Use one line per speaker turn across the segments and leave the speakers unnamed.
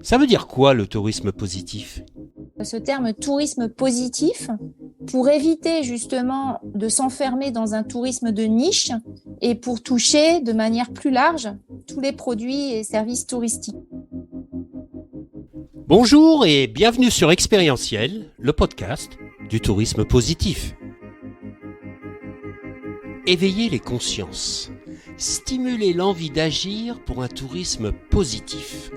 Ça veut dire quoi le tourisme positif ?
Ce terme tourisme positif, pour éviter justement de s'enfermer dans un tourisme de niche et pour toucher de manière plus large tous les produits et services touristiques.
Bonjour et bienvenue sur Expérientiel, le podcast du tourisme positif. Éveiller les consciences, stimuler l'envie d'agir pour un tourisme positif.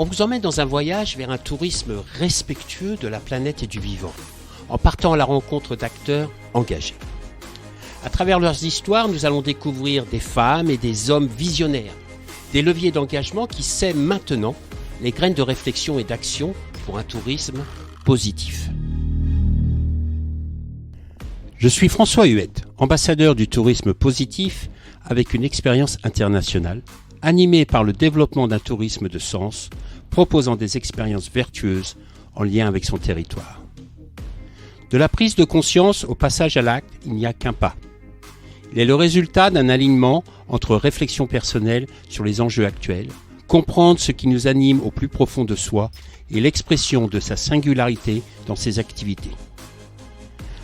On vous emmène dans un voyage vers un tourisme respectueux de la planète et du vivant, en partant à la rencontre d'acteurs engagés. À travers leurs histoires, nous allons découvrir des femmes et des hommes visionnaires, des leviers d'engagement qui sèment maintenant les graines de réflexion et d'action pour un tourisme positif. Je suis François Huette, ambassadeur du tourisme positif avec une expérience internationale, animé par le développement d'un tourisme de sens, proposant des expériences vertueuses en lien avec son territoire. De la prise de conscience au passage à l'acte, il n'y a qu'un pas. Il est le résultat d'un alignement entre réflexion personnelle sur les enjeux actuels, comprendre ce qui nous anime au plus profond de soi et l'expression de sa singularité dans ses activités.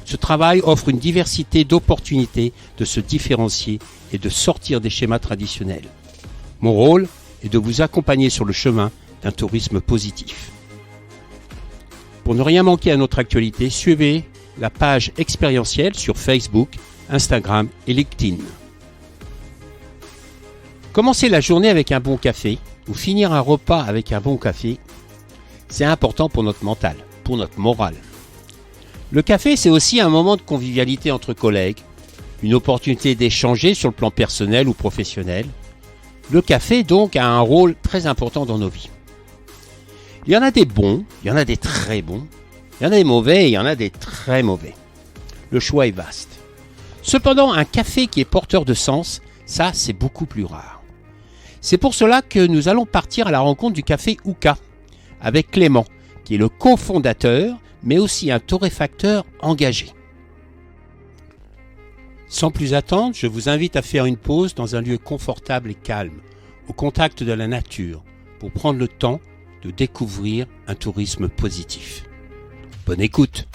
Ce travail offre une diversité d'opportunités de se différencier et de sortir des schémas traditionnels. Mon rôle est de vous accompagner sur le chemin d'un tourisme positif. Pour ne rien manquer à notre actualité, suivez la page Expérientielle sur Facebook, Instagram et LinkedIn. Commencer la journée avec un bon café ou finir un repas avec un bon café, c'est important pour notre mental, pour notre morale. Le café, c'est aussi un moment de convivialité entre collègues, une opportunité d'échanger sur le plan personnel ou professionnel. Le café, donc, a un rôle très important dans nos vies. Il y en a des bons, il y en a des très bons, il y en a des mauvais et il y en a des très mauvais. Le choix est vaste. Cependant, un café qui est porteur de sens, ça, c'est beaucoup plus rare. C'est pour cela que nous allons partir à la rencontre du café Ouka, avec Clément, qui est le cofondateur, mais aussi un torréfacteur engagé. Sans plus attendre, je vous invite à faire une pause dans un lieu confortable et calme, au contact de la nature, pour prendre le temps de découvrir un tourisme positif. Bonne écoute!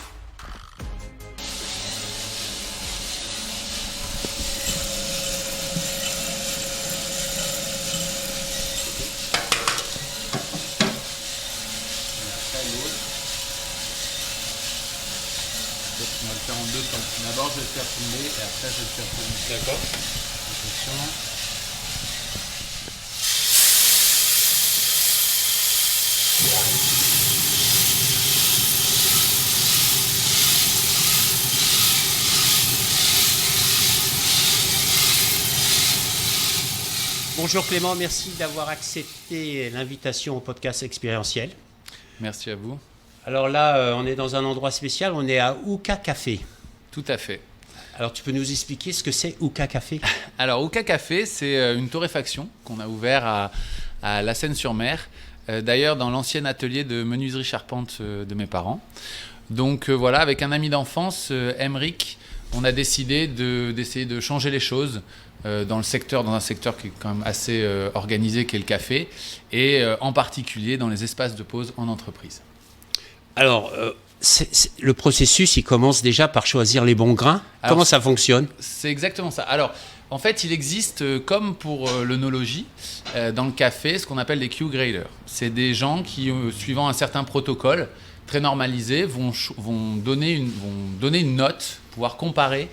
On va le faire en deux temps. D'abord, je vais le faire tomber et après, je vais le faire tomber. D'accord. Attention.
Bonjour Clément, merci d'avoir accepté l'invitation au podcast Expérientiel.
Merci à vous.
Alors là, on est dans un endroit spécial, on est à Ouka Café.
Tout à fait.
Alors tu peux nous expliquer ce que c'est Ouka Café ?
Alors, Ouka Café, c'est une torréfaction qu'on a ouvert à La Seyne-sur-Mer. D'ailleurs, dans l'ancien atelier de menuiserie charpente de mes parents. Donc voilà, avec un ami d'enfance, Emeric, on a décidé d'essayer de changer les choses dans un secteur qui est quand même assez organisé, qui est le café, et en particulier dans les espaces de pause en entreprise.
Alors, le processus, il commence déjà par choisir les bons grains.
Alors,
comment ça fonctionne ?
C'est exactement ça. Alors, en fait, il existe, comme pour l'œnologie, dans le café, ce qu'on appelle des Q-graders. C'est des gens qui, suivant un certain protocole très normalisé, vont donner une note, pouvoir comparer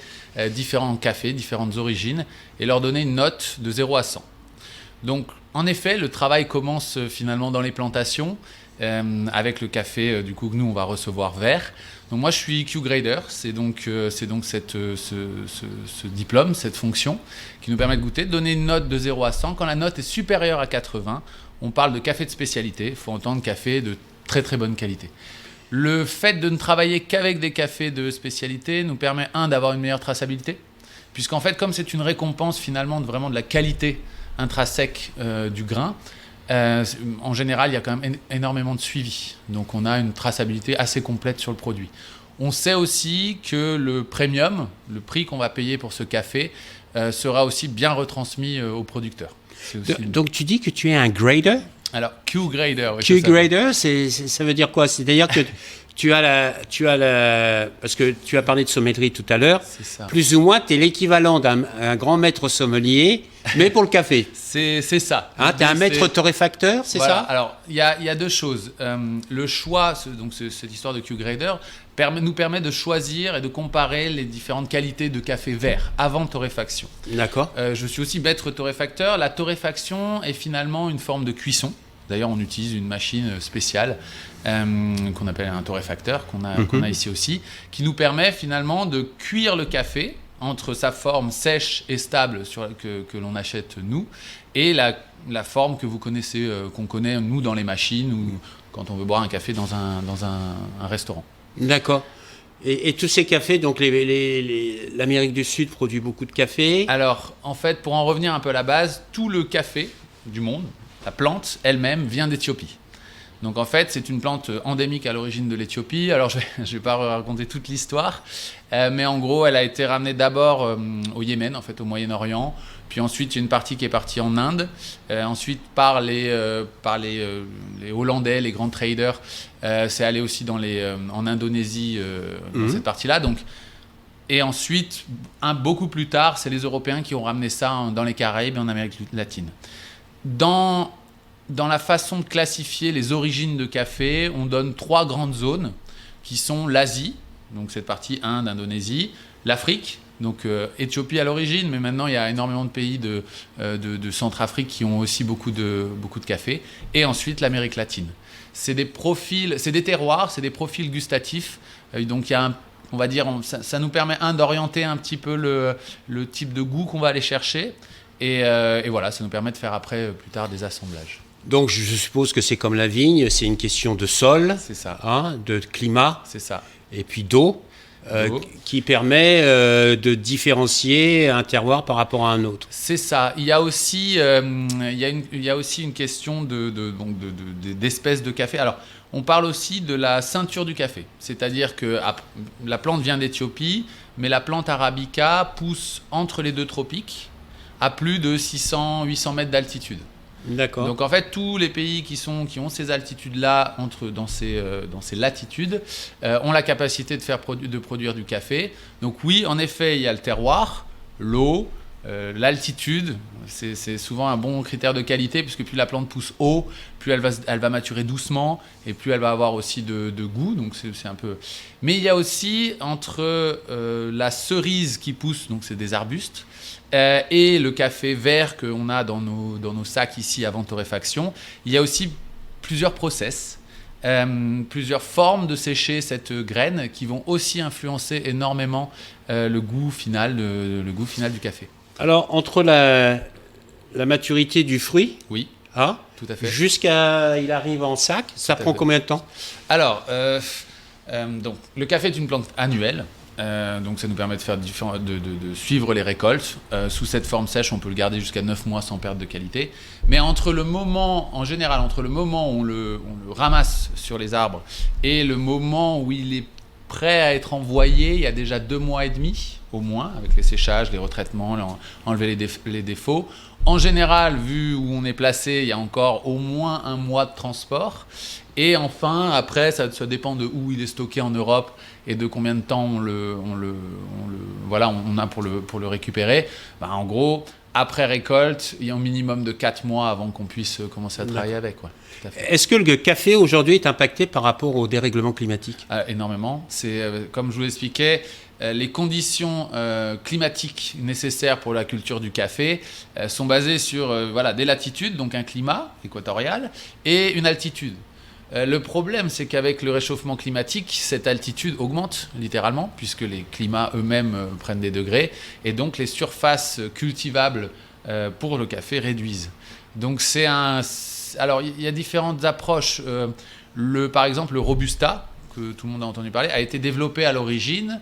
différents cafés, différentes origines, et leur donner une note de 0 à 100. Donc, en effet, le travail commence finalement dans les plantations, avec le café du coup que nous on va recevoir vert. Donc moi je suis Q-grader, c'est donc ce diplôme, cette fonction qui nous permet de goûter, de donner une note de 0 à 100. Quand la note est supérieure à 80, on parle de café de spécialité, il faut entendre café de très très bonne qualité. Le fait de ne travailler qu'avec des cafés de spécialité nous permet, d'avoir une meilleure traçabilité, puisqu'en fait, comme c'est une récompense finalement de la qualité intrinsèque du grain, en général, il y a quand même énormément de suivi. Donc, on a une traçabilité assez complète sur le produit. On sait aussi que le premium, le prix qu'on va payer pour ce café, sera aussi bien retransmis aux producteurs.
Donc tu dis que tu es un grader?
Alors, Q-Grader. Oui,
Q-Grader, ça veut dire quoi? C'est-à-dire que parce que tu as parlé de sommellerie tout à l'heure, plus ou moins, tu es l'équivalent d'un grand maître sommelier, mais pour le café.
C'est ça.
Hein, tu es un maître torréfacteur, c'est
voilà.
ça?
Alors, il y a deux choses. Le choix, donc cette histoire de Q-Grader, nous permet de choisir et de comparer les différentes qualités de café vert avant torréfaction.
D'accord.
Je suis aussi maître torréfacteur. La torréfaction est finalement une forme de cuisson. D'ailleurs, on utilise une machine spéciale qu'on appelle un torréfacteur, qu'on a ici aussi, qui nous permet finalement de cuire le café entre sa forme sèche et stable que l'on achète nous, et la forme que vous connaissez, qu'on connaît nous dans les machines ou quand on veut boire un café dans un restaurant.
D'accord. Et tous ces cafés, donc l'Amérique du Sud produit beaucoup de café.
Alors, en fait, pour en revenir un peu à la base, tout le café du monde, la plante elle-même, vient d'Éthiopie. Donc en fait, c'est une plante endémique à l'origine de l'Éthiopie. Alors je vais pas raconter toute l'histoire, mais en gros, elle a été ramenée d'abord au Yémen, en fait, au Moyen-Orient. Puis ensuite, il y a une partie qui est partie en Inde. Ensuite, par les Hollandais, les grands traders, c'est allé aussi en Indonésie, dans cette partie-là. Donc, et ensuite, beaucoup plus tard, c'est les Européens qui ont ramené ça dans les Caraïbes et en Amérique latine. Dans la façon de classifier les origines de café, on donne 3 grandes zones qui sont l'Asie, donc cette partie Inde, Indonésie, l'Afrique, donc Éthiopie à l'origine, mais maintenant il y a énormément de pays de Centrafrique qui ont aussi beaucoup de café, et ensuite l'Amérique latine. C'est des profils, c'est des terroirs, c'est des profils gustatifs, donc il y a on va dire, ça nous permet d'orienter un petit peu le type de goût qu'on va aller chercher, et voilà, ça nous permet de faire après plus tard des assemblages.
Donc je suppose que c'est comme la vigne, c'est une question de sol,
c'est ça.
Hein, de climat,
c'est ça.
Et puis d'eau, qui permet de différencier un terroir par rapport à un autre.
C'est ça. Il y a aussi, une question d'espèces de café. Alors, on parle aussi de la ceinture du café, c'est-à-dire que la plante vient d'Éthiopie, mais la plante arabica pousse entre les 2 tropiques à plus de 600-800 mètres d'altitude.
D'accord.
Donc en fait, tous les pays qui ont ces altitudes-là, dans ces latitudes, ont la capacité de produire du café. Donc oui, en effet, il y a le terroir, l'eau, l'altitude. C'est souvent un bon critère de qualité, puisque plus la plante pousse haut, plus elle va maturer doucement, et plus elle va avoir aussi de goût. Donc c'est un peu... Mais il y a aussi entre la cerise qui pousse, donc c'est des arbustes, et le café vert qu'on a dans nos sacs ici avant torréfaction, il y a aussi plusieurs process, plusieurs formes de sécher cette graine qui vont aussi influencer énormément le goût final du café.
Alors, entre la maturité du fruit,
oui, tout à fait,
jusqu'à il arrive en sac, ça prend combien de temps?
Alors, donc, le café est une plante annuelle. Donc ça nous permet de suivre les récoltes. Sous cette forme sèche, on peut le garder jusqu'à 9 mois sans perte de qualité. Mais entre le moment où on le ramasse sur les arbres et le moment où il est prêt à être envoyé, il y a déjà 2 mois et demi au moins, avec les séchages, les retraitements, enlever les défauts. En général, vu où on est placé, il y a encore au moins 1 mois de transport. Et enfin, après, ça dépend de où il est stocké en Europe et de combien de temps on a pour le récupérer. En gros, après récolte, il y a un minimum de 4 mois avant qu'on puisse commencer à travailler avec. Ouais, tout à fait.
Est-ce que le café aujourd'hui est impacté par rapport au dérèglement climatique?
Énormément. C'est, comme je vous l'expliquais, les conditions climatiques nécessaires pour la culture du café sont basées sur des latitudes, donc un climat équatorial, et une altitude. Le problème, c'est qu'avec le réchauffement climatique, cette altitude augmente littéralement, puisque les climats eux-mêmes prennent des degrés, et donc les surfaces cultivables pour le café réduisent. Donc alors il y a différentes approches. Par exemple, le Robusta, que tout le monde a entendu parler, a été développé à l'origine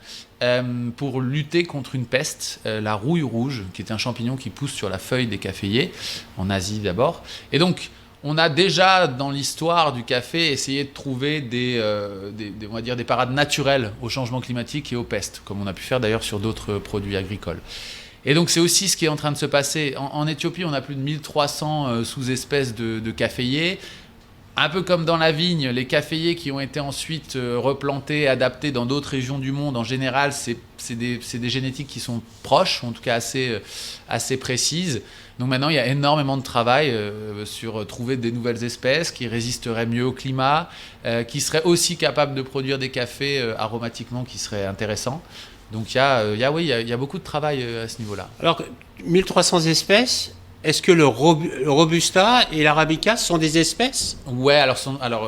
pour lutter contre une peste, la rouille rouge, qui est un champignon qui pousse sur la feuille des caféiers, en Asie d'abord. Et donc, on a déjà dans l'histoire du café essayé de trouver on va dire des parades naturelles au changement climatique et aux pestes, comme on a pu faire d'ailleurs sur d'autres produits agricoles. Et donc c'est aussi ce qui est en train de se passer. En Éthiopie, on a plus de 1300 sous-espèces de caféiers. Un peu comme dans la vigne, les caféiers qui ont été ensuite replantés, adaptés dans d'autres régions du monde, en général, c'est des génétiques qui sont proches, ou en tout cas assez précises. Donc maintenant, il y a énormément de travail sur trouver des nouvelles espèces qui résisteraient mieux au climat, qui seraient aussi capables de produire des cafés aromatiquement qui seraient intéressants. Donc il y a beaucoup de travail à ce niveau-là.
Alors, 1300 espèces, est-ce que le Robusta et l'Arabica sont des espèces ?
Ouais, alors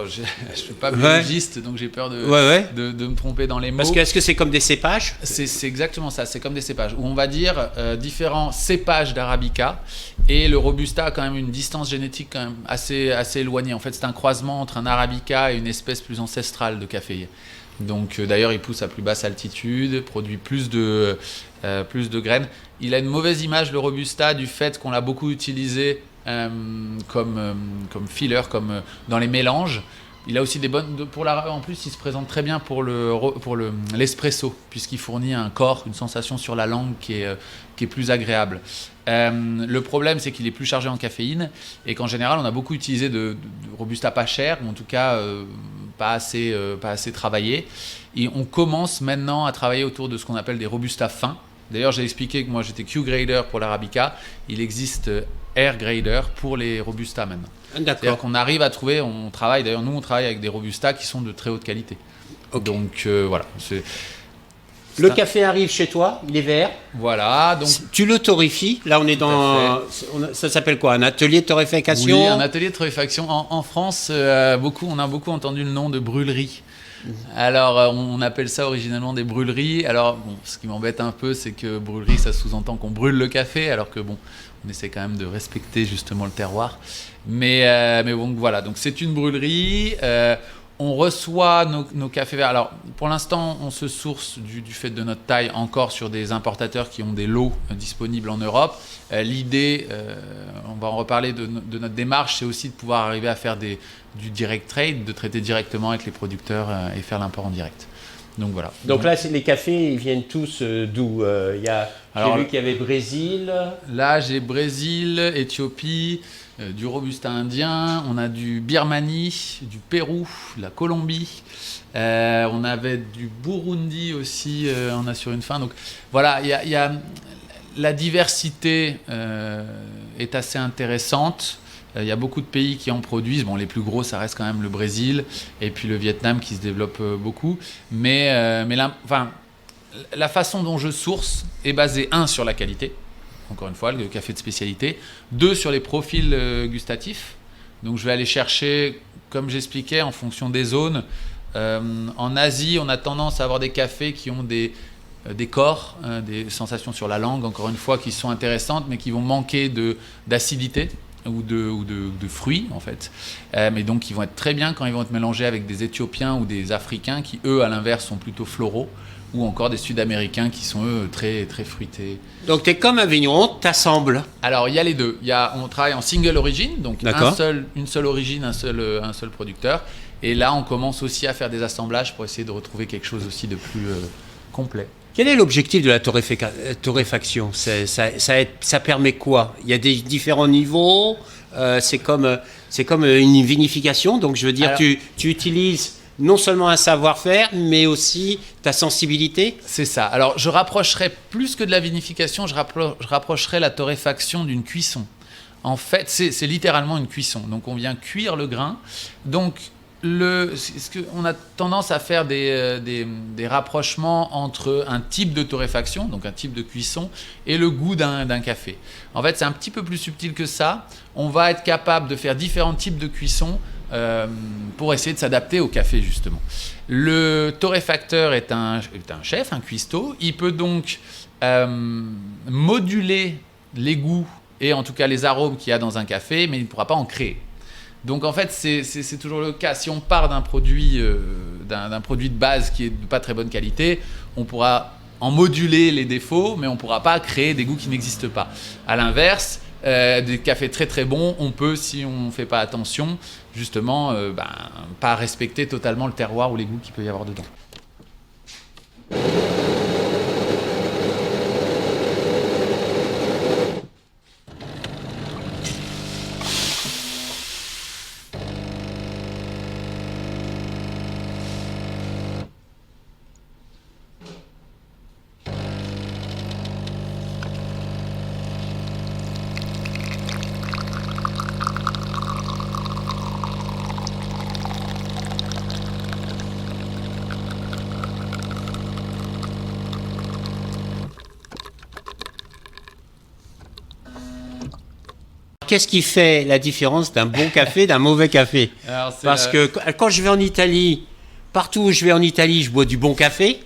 je ne suis pas biologiste, donc j'ai peur de me tromper dans les mots.
Parce que est-ce que c'est comme des cépages ?
C'est exactement ça, c'est comme des cépages, où on va dire différents cépages d'Arabica, et le Robusta a quand même une distance génétique quand même assez éloignée. En fait, c'est un croisement entre un Arabica et une espèce plus ancestrale de caféier. Donc d'ailleurs, il pousse à plus basse altitude, produit plus de graines. Il a une mauvaise image, le Robusta, du fait qu'on l'a beaucoup utilisé comme filler, comme dans les mélanges. Il a aussi des bonnes... en plus, il se présente très bien pour l'espresso, puisqu'il fournit un corps, une sensation sur la langue qui est plus agréable. Le problème, c'est qu'il est plus chargé en caféine, et qu'en général, on a beaucoup utilisé de Robusta pas cher, ou en tout cas pas assez travaillé. Et on commence maintenant à travailler autour de ce qu'on appelle des Robusta fins. D'ailleurs, j'ai expliqué que moi, j'étais Q-Grader pour l'Arabica. Il existe Air Grader pour les Robusta maintenant.
D'accord.
C'est-à-dire qu'on arrive à trouver, on travaille avec des Robusta qui sont de très haute qualité. Okay. Donc voilà.
Le café arrive chez toi, il est vert.
Voilà. Donc,
tu le torréfies. Là, on est dans. Ça s'appelle quoi ? Un atelier de torréfaction ?
Oui, un atelier de torréfaction. En France, on a beaucoup entendu le nom de brûlerie. Alors, on appelle ça originellement des brûleries. Alors, ce qui m'embête un peu, c'est que brûlerie, ça sous-entend qu'on brûle le café, alors que on essaie quand même de respecter justement le terroir. Mais bon, voilà. Donc, c'est une brûlerie. On reçoit nos cafés verts. Alors, pour l'instant, on se source du fait de notre taille encore sur des importateurs qui ont des lots disponibles en Europe. L'idée, on va en reparler de notre démarche, c'est aussi de pouvoir arriver à faire du direct trade, de traiter directement avec les producteurs et faire l'import en direct. Donc voilà.
Donc là, les cafés, ils viennent tous d'où ? J'ai vu qu'il y avait Brésil.
Là, j'ai Brésil, Éthiopie, du Robusta indien, on a du Birmanie, du Pérou, la Colombie, on avait du Burundi aussi, on a sur une fin. Donc voilà, il y a la diversité est assez intéressante. Il y a beaucoup de pays qui en produisent. Bon, les plus gros, ça reste quand même le Brésil et puis le Vietnam qui se développe beaucoup. Mais la façon dont je source est basée, sur la qualité. Encore une fois, le café de spécialité. 2, sur les profils gustatifs. Donc, je vais aller chercher, comme j'expliquais, en fonction des zones. En Asie, on a tendance à avoir des cafés qui ont des corps, des sensations sur la langue, encore une fois, qui sont intéressantes, mais qui vont manquer d'acidité ou de fruits, en fait. Mais donc, qui vont être très bien quand ils vont être mélangés avec des Éthiopiens ou des Africains qui, eux, à l'inverse, sont plutôt floraux, ou encore des Sud-Américains qui sont, eux, très, très fruités.
Donc, tu es comme un vigneron, tu assembles.
Alors, il y a les deux. On travaille en single origin, donc une seule origine, un seul producteur. Et là, on commence aussi à faire des assemblages pour essayer de retrouver quelque chose aussi de plus complet.
Quel est l'objectif de la torréfaction ? Ça permet quoi ? Il y a des différents niveaux. C'est comme une vinification. Donc, je veux dire, tu utilises non seulement un savoir-faire, mais aussi ta sensibilité.
C'est ça. Alors, je rapprocherais plus que de la vinification, je rapprocherais la torréfaction d'une cuisson. En fait, c'est littéralement une cuisson. Donc, on vient cuire le grain. Donc, on a tendance à faire des rapprochements entre un type de torréfaction, donc un type de cuisson, et le goût d'un café. En fait, c'est un petit peu plus subtil que ça. On va être capable de faire différents types de cuisson pour essayer de s'adapter au café, justement. Le torréfacteur est un chef, un cuistot. Il peut donc moduler les goûts et en tout cas les arômes qu'il y a dans un café, mais il ne pourra pas en créer. Donc en fait, c'est toujours le cas. Si on part d'un produit de base qui est de pas très bonne qualité, on pourra en moduler les défauts, mais on ne pourra pas créer des goûts qui n'existent pas. À l'inverse, des cafés très très bons, on peut, si on ne fait pas attention, justement, pas respecter totalement le terroir ou les goûts qu'il peut y avoir dedans.
Qu'est-ce qui fait la différence d'un bon café d'un mauvais café? Parce que quand je vais en Italie, partout où je vais en Italie, je bois du bon café.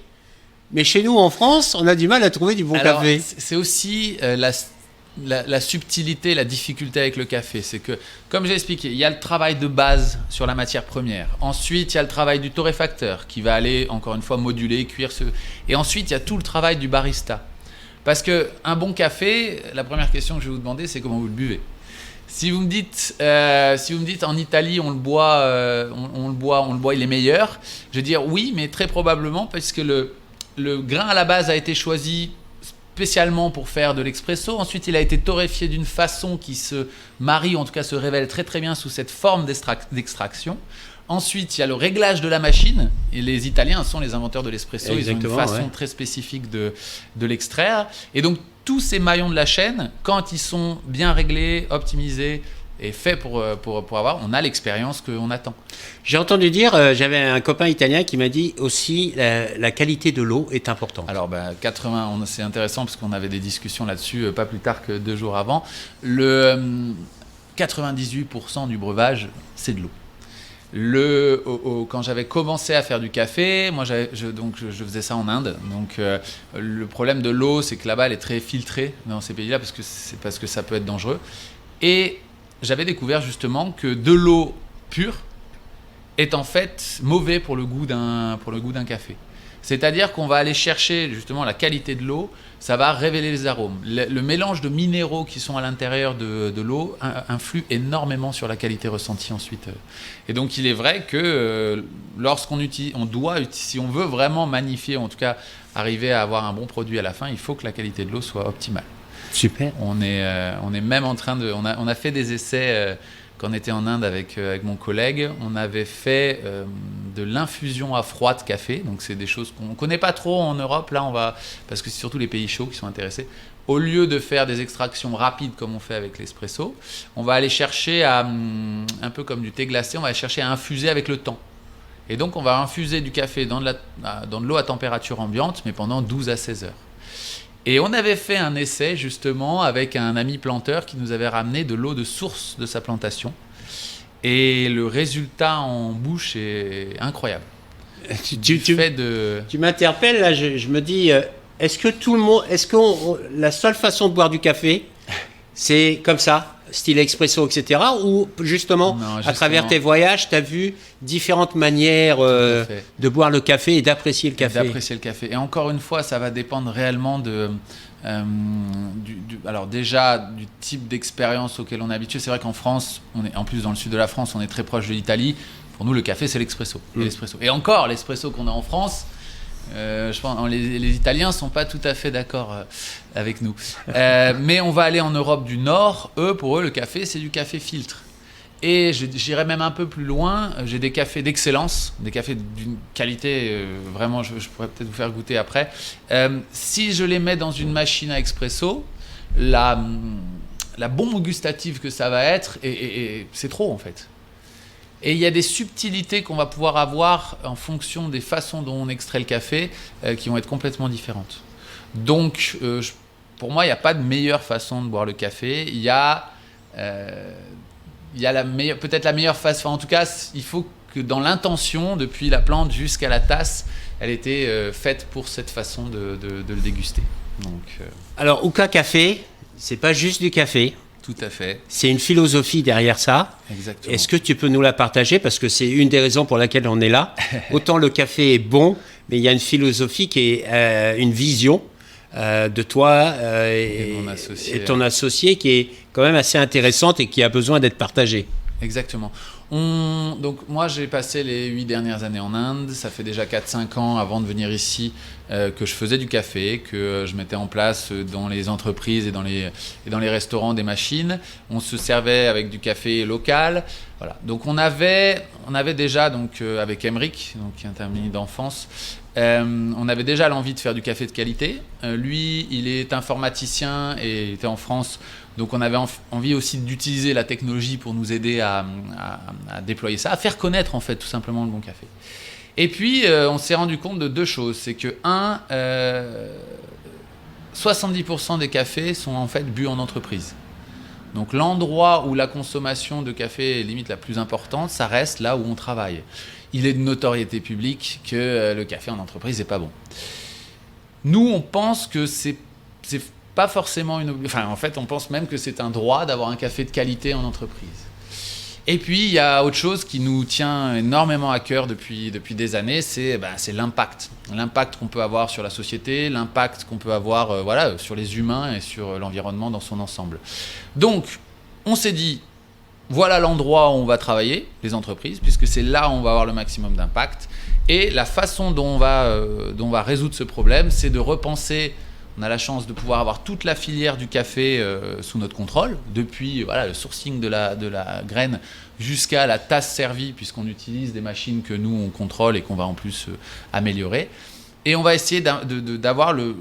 Mais chez nous, en France, on a du mal à trouver du bon café.
C'est aussi la subtilité, la difficulté avec le café. C'est que, comme j'ai expliqué, il y a le travail de base sur la matière première. Ensuite, il y a le travail du torréfacteur qui va aller, encore une fois, moduler, cuire. Et ensuite, il y a tout le travail du barista. Parce qu'un bon café, la première question que je vais vous demander, c'est comment vous le buvez. Si vous me dites en Italie on le boit, il est meilleur, je vais dire oui, mais très probablement parce que le grain à la base a été choisi spécialement pour faire de l'expresso. Ensuite, il a été torréfié d'une façon qui se marie, en tout cas se révèle très très bien sous cette forme d'extraction. Ensuite, il y a le réglage de la machine. Et les Italiens sont les inventeurs de l'espresso. Ils ont une façon très spécifique de l'extraire. Et donc, tous ces maillons de la chaîne, quand ils sont bien réglés, optimisés et faits pour avoir, on a l'expérience qu'on attend.
J'ai entendu dire, j'avais un copain italien qui m'a dit aussi la qualité de l'eau est importante.
Alors, c'est intéressant parce qu'on avait des discussions là-dessus pas plus tard que 2 jours avant. 98% du breuvage, c'est de l'eau. Quand j'avais commencé à faire du café, moi je faisais ça en Inde. Donc le problème de l'eau, c'est que là-bas elle est très filtrée dans ces pays-là parce que ça peut être dangereux. Et j'avais découvert justement que de l'eau pure est en fait mauvais pour le goût d'un café. C'est-à-dire qu'on va aller chercher justement la qualité de l'eau, ça va révéler les arômes. Le mélange de minéraux qui sont à l'intérieur de l'eau influe énormément sur la qualité ressentie ensuite. Et donc il est vrai que lorsqu'on utilise, si on veut vraiment magnifier, en tout cas arriver à avoir un bon produit à la fin, il faut que la qualité de l'eau soit optimale.
Super.
On est même en train de... On a fait des essais... Quand on était en Inde avec mon collègue, on avait fait de l'infusion à froid de café. Donc, c'est des choses qu'on ne connaît pas trop en Europe. Là, parce que c'est surtout les pays chauds qui sont intéressés. Au lieu de faire des extractions rapides comme on fait avec l'espresso, on va aller chercher un peu comme du thé glacé, on va aller chercher à infuser avec le temps. Et donc, on va infuser du café dans de l'eau à température ambiante, mais pendant 12 à 16 heures. Et on avait fait un essai justement avec un ami planteur qui nous avait ramené de l'eau de source de sa plantation. Et le résultat en bouche est incroyable.
Tu m'interpelles là, je me dis, est-ce que la seule façon de boire du café, c'est comme ça, style expresso, etc. Ou justement, à travers tes voyages, tu as vu différentes manières de boire le café et d'apprécier le café.
Et encore une fois, ça va dépendre réellement alors déjà du type d'expérience auquel on est habitué. C'est vrai qu'en France, en plus dans le sud de la France, on est très proche de l'Italie. Pour nous, le café, c'est l'expresso. Et encore, l'espresso qu'on a en France, je pense les Italiens ne sont pas tout à fait d'accord avec nous. Mais on va aller en Europe du Nord. Pour eux, le café, c'est du café filtre. Et j'irai même un peu plus loin. J'ai des cafés d'excellence, des cafés d'une qualité vraiment, je pourrais peut-être vous faire goûter après. Si je les mets dans une machine à expresso, la bombe gustative que ça va être, et c'est trop en fait. Et il y a des subtilités qu'on va pouvoir avoir en fonction des façons dont on extrait le café qui vont être complètement différentes. Donc, pour moi, il n'y a pas de meilleure façon de boire le café. Il y a peut-être la meilleure façon. En tout cas, il faut que dans l'intention, depuis la plante jusqu'à la tasse, elle était faite pour cette façon de le déguster. Donc,
alors, Uka Café, c'est pas juste du café.
Tout à fait.
C'est une philosophie derrière ça.
Exactement.
Est-ce que tu peux nous la partager? Parce que c'est une des raisons pour laquelle on est là. Autant le café est bon, mais il y a une philosophie qui est une vision de toi et ton associé qui quand même assez intéressante et qui a besoin d'être partagée.
Exactement. Donc moi j'ai passé les 8 dernières années en Inde, ça fait déjà 4-5 ans avant de venir ici que je faisais du café, que je mettais en place dans les entreprises et dans les restaurants des machines. On se servait avec du café local. Voilà. Donc on avait déjà donc, avec Emeric, donc, qui est un ami d'enfance, on avait déjà l'envie de faire du café de qualité. Lui, il est informaticien et il était en France. Donc on avait envie aussi d'utiliser la technologie pour nous aider à déployer ça, à faire connaître en fait tout simplement le bon café. Et puis on s'est rendu compte de deux choses. C'est que 70% des cafés sont en fait bu en entreprise. Donc l'endroit où la consommation de café est limite la plus importante, ça reste là où on travaille. Il est de notoriété publique que le café en entreprise n'est pas bon. Nous, on pense que c'est pas forcément en fait, on pense même que c'est un droit d'avoir un café de qualité en entreprise. Et puis, il y a autre chose qui nous tient énormément à cœur depuis des années, c'est l'impact. L'impact qu'on peut avoir sur la société, l'impact qu'on peut avoir sur les humains et sur l'environnement dans son ensemble. Donc, on s'est dit, voilà l'endroit où on va travailler, les entreprises, puisque c'est là où on va avoir le maximum d'impact. Et la façon dont on va résoudre ce problème, c'est de repenser. On a la chance de pouvoir avoir toute la filière du café sous notre contrôle, depuis le sourcing de la graine jusqu'à la tasse servie, puisqu'on utilise des machines que nous, on contrôle et qu'on va en plus améliorer. Et on va essayer d'avoir le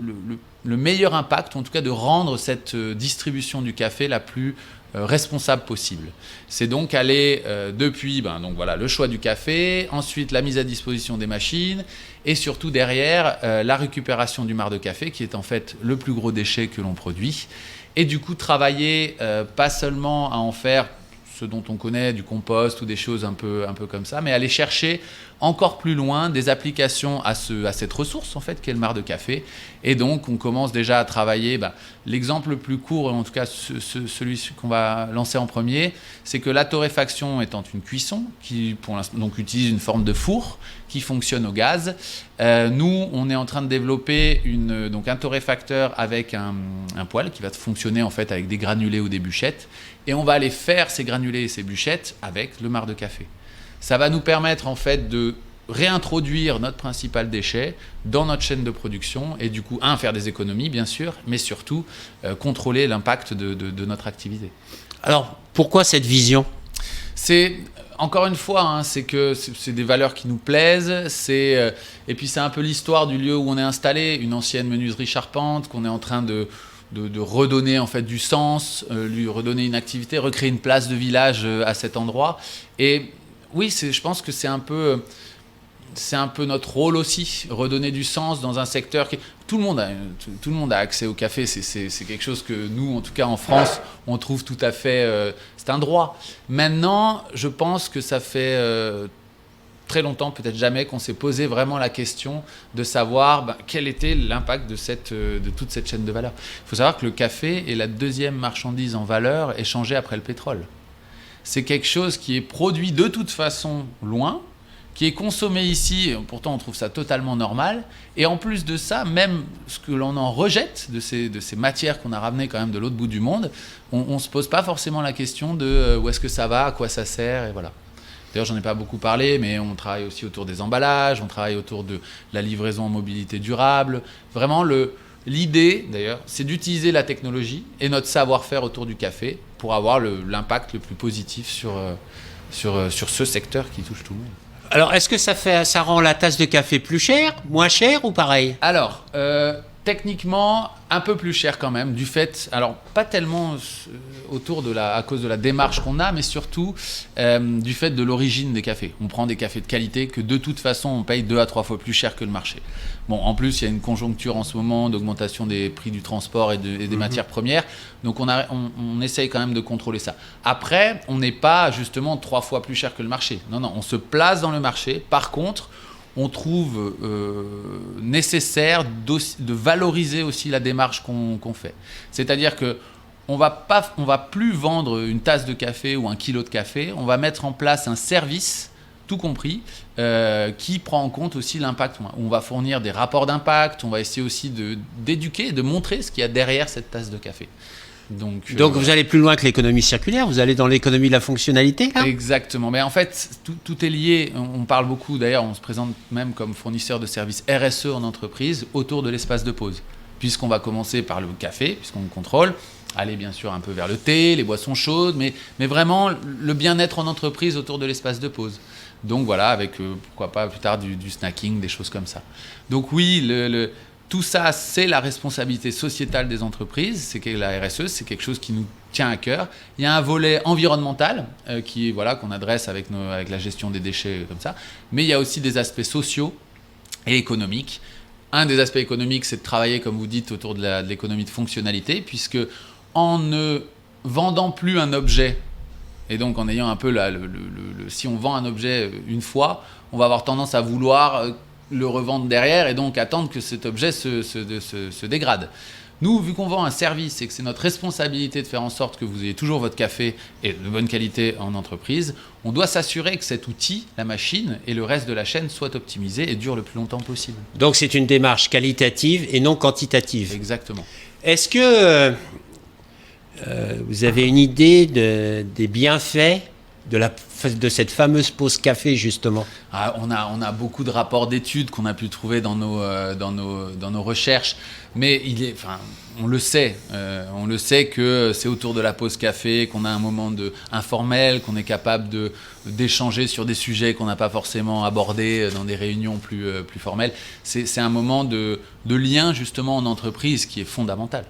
meilleur impact, en tout cas de rendre cette distribution du café la plus responsable possible. C'est donc aller depuis le choix du café, ensuite la mise à disposition des machines et surtout derrière la récupération du marc de café qui est en fait le plus gros déchet que l'on produit et du coup travailler pas seulement à en faire ce dont on connaît du compost ou des choses un peu comme ça, mais aller chercher encore plus loin des applications à cette ressource en fait qu'est le marc de café. Et donc on commence déjà à travailler. L'exemple le plus court, en tout cas celui qu'on va lancer en premier, c'est que la torréfaction étant une cuisson qui pour l'instant donc utilise une forme de four qui fonctionne au gaz. Nous on est en train de développer un torréfacteur avec un poêle qui va fonctionner en fait avec des granulés ou des bûchettes et on va aller faire ces granulés et ces bûchettes avec le marc de café. Ça va nous permettre en fait de réintroduire notre principal déchet dans notre chaîne de production et du coup, faire des économies bien sûr, mais surtout contrôler l'impact de notre activité.
Alors, pourquoi cette vision ?
C'est, encore une fois, c'est que c'est des valeurs qui nous plaisent, et puis c'est un peu l'histoire du lieu où on est installé, une ancienne menuiserie charpente qu'on est en train de redonner en fait du sens, lui redonner une activité, recréer une place de village à cet endroit. Et oui, je pense que c'est un peu notre rôle aussi, redonner du sens dans un secteur qui... Tout le monde a accès au café, c'est quelque chose que nous, en tout cas en France, on trouve tout à fait... c'est un droit. Maintenant, je pense que ça fait très longtemps, peut-être jamais, qu'on s'est posé vraiment la question de savoir quel était l'impact de toute cette chaîne de valeur. Il faut savoir que le café est la deuxième marchandise en valeur échangée après le pétrole. C'est quelque chose qui est produit de toute façon loin, qui est consommé ici, et pourtant on trouve ça totalement normal. Et en plus de ça, même ce que l'on en rejette de ces matières qu'on a ramenées quand même de l'autre bout du monde, on ne se pose pas forcément la question de où est-ce que ça va, à quoi ça sert, et voilà. D'ailleurs, j'en ai pas beaucoup parlé, mais on travaille aussi autour des emballages, on travaille autour de la livraison en mobilité durable. Vraiment, l'idée, d'ailleurs, c'est d'utiliser la technologie et notre savoir-faire autour du café pour avoir l'impact le plus positif sur ce secteur qui touche tout le monde.
Alors, est-ce que ça rend la tasse de café plus chère, moins chère ou pareil ?
Alors, techniquement, un peu plus cher quand même, du fait, alors pas tellement à cause de la démarche qu'on a, mais surtout du fait de l'origine des cafés. On prend des cafés de qualité que de toute façon on paye 2 à 3 fois plus cher que le marché. Bon, en plus il y a une conjoncture en ce moment d'augmentation des prix du transport et des matières premières, donc on essaye quand même de contrôler ça. Après, on n'est pas justement 3 fois plus cher que le marché. Non, on se place dans le marché. Par contre, on trouve nécessaire de valoriser aussi la démarche qu'on fait. C'est-à-dire qu'on va plus vendre une tasse de café ou un kilo de café, on va mettre en place un service, tout compris, qui prend en compte aussi l'impact. On va fournir des rapports d'impact, on va essayer aussi d'éduquer, de montrer ce qu'il y a derrière cette tasse de café.
Donc vous allez plus loin que l'économie circulaire, vous allez dans l'économie de la fonctionnalité là ?
Exactement. Mais en fait, tout est lié. On parle beaucoup, d'ailleurs, on se présente même comme fournisseur de services RSE en entreprise autour de l'espace de pause. Puisqu'on va commencer par le café, puisqu'on le contrôle, aller bien sûr un peu vers le thé, les boissons chaudes, mais vraiment le bien-être en entreprise autour de l'espace de pause. Donc voilà, avec pourquoi pas plus tard du snacking, des choses comme ça. Donc oui, tout ça, c'est la responsabilité sociétale des entreprises. C'est que la RSE, c'est quelque chose qui nous tient à cœur. Il y a un volet environnemental qu'on adresse avec la gestion des déchets comme ça. Mais il y a aussi des aspects sociaux et économiques. Un des aspects économiques, c'est de travailler, comme vous dites, autour de l'économie de fonctionnalité, puisque en ne vendant plus un objet, et donc en ayant un peu si on vend un objet une fois, on va avoir tendance à vouloir le revendre derrière et donc attendre que cet objet se dégrade. Nous, vu qu'on vend un service et que c'est notre responsabilité de faire en sorte que vous ayez toujours votre café et de bonne qualité en entreprise, on doit s'assurer que cet outil, la machine et le reste de la chaîne soient optimisés et durent le plus longtemps possible.
Donc c'est une démarche qualitative et non quantitative.
Exactement.
Est-ce que vous avez une idée des bienfaits de cette fameuse pause café, justement?
On a beaucoup de rapports d'études qu'on a pu trouver dans nos recherches, mais on le sait que c'est autour de la pause café qu'on a un moment informel, qu'on est capable d'échanger sur des sujets qu'on n'a pas forcément abordés dans des réunions plus formelles. C'est un moment de lien justement en entreprise qui est fondamental.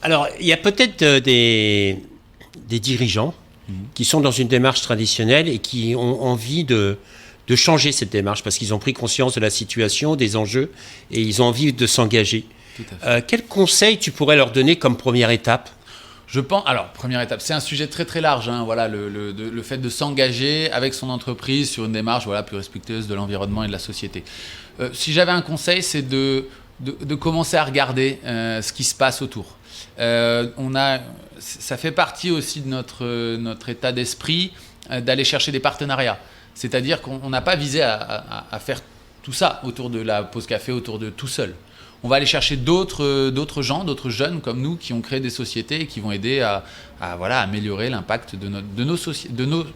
Alors, il y a peut-être des dirigeants qui sont dans une démarche traditionnelle et qui ont envie de changer cette démarche parce qu'ils ont pris conscience de la situation, des enjeux et ils ont envie de s'engager.
Tout à fait.
Quel conseil tu pourrais leur donner comme première étape ?
Première étape, c'est un sujet très très large, voilà, le fait de s'engager avec son entreprise sur une démarche plus respectueuse de l'environnement et de la société. Si j'avais un conseil, c'est de commencer à regarder ce qui se passe autour. Ça fait partie aussi de notre état d'esprit d'aller chercher des partenariats. C'est-à-dire qu'on n'a pas visé à faire tout ça autour de la pause café, autour de tout seul. On va aller chercher d'autres gens, d'autres jeunes comme nous qui ont créé des sociétés et qui vont aider à améliorer l'impact de nos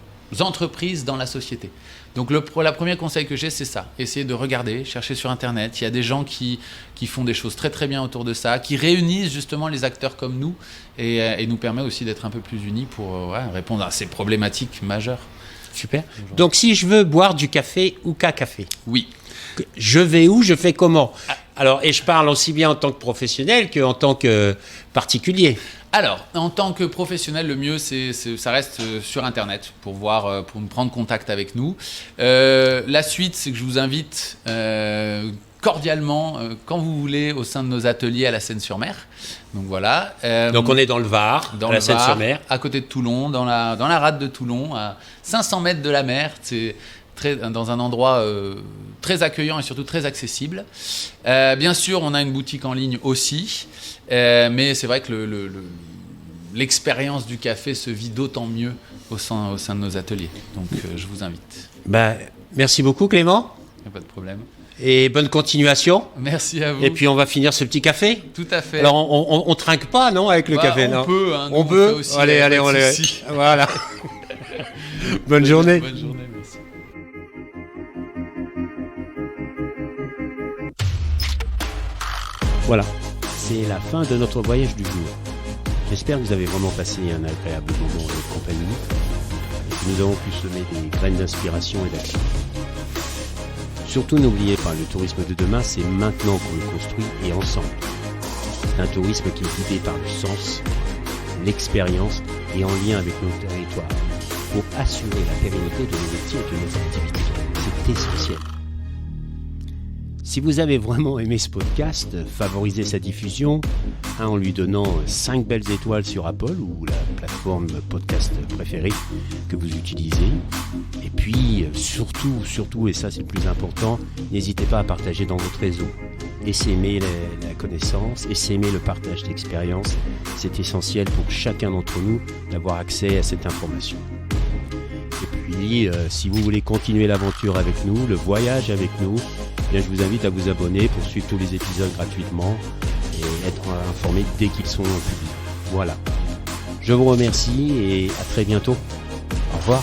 entreprises dans la société. Donc le premier conseil que j'ai, c'est ça. Essayer de regarder, chercher sur Internet. Il y a des gens qui font des choses très très bien autour de ça, qui réunissent justement les acteurs comme nous et nous permet aussi d'être un peu plus unis pour répondre à ces problématiques majeures.
Super. Donc si je veux boire du café ou café,
oui.
Je vais où, je fais comment ? Alors, et je parle aussi bien en tant que professionnel qu'en tant que particulier.
Alors, en tant que professionnel, le mieux, ça reste sur Internet pour nous prendre contact avec nous. La suite, c'est que je vous invite cordialement, quand vous voulez, au sein de nos ateliers à la Seine-sur-Mer. Donc voilà.
Donc on est dans le Var, à la Seine-sur-Mer.
À côté de Toulon, dans la rade de Toulon, à 500 mètres de la mer. C'est dans un endroit très accueillant et surtout très accessible. Bien sûr, on a une boutique en ligne aussi, mais c'est vrai que l'expérience du café se vit d'autant mieux au sein de nos ateliers. Donc, je vous invite.
Merci beaucoup, Clément.
Il n'y a pas de problème.
Et bonne continuation.
Merci à vous.
Et puis, on va finir ce petit café.
Tout à fait.
Alors, on trinque pas, non, avec le café, non ?
On peut.
On peut.
Aussi,
allez, on les. Voilà. Bonne journée.
Bonne journée, merci.
Voilà, c'est la fin de notre voyage du jour. J'espère que vous avez vraiment passé un agréable moment de compagnie et que nous avons pu semer des graines d'inspiration et d'action. Surtout n'oubliez pas, le tourisme de demain, c'est maintenant qu'on le construit et ensemble. C'est un tourisme qui est guidé par le sens, l'expérience et en lien avec nos territoires pour assurer la pérennité de nos métiers et de nos activités. C'est essentiel. Si vous avez vraiment aimé ce podcast, favorisez sa diffusion en lui donnant 5 belles étoiles sur Apple ou la plateforme podcast préférée que vous utilisez. Et puis, surtout, et ça c'est le plus important, n'hésitez pas à partager dans votre réseau. Essaimer la connaissance, essaimer le partage d'expérience. C'est essentiel pour chacun d'entre nous d'avoir accès à cette information. Et puis, si vous voulez continuer l'aventure avec nous, le voyage avec nous, je vous invite à vous abonner pour suivre tous les épisodes gratuitement et être informé dès qu'ils sont publiés. Voilà. Je vous remercie et à très bientôt. Au revoir.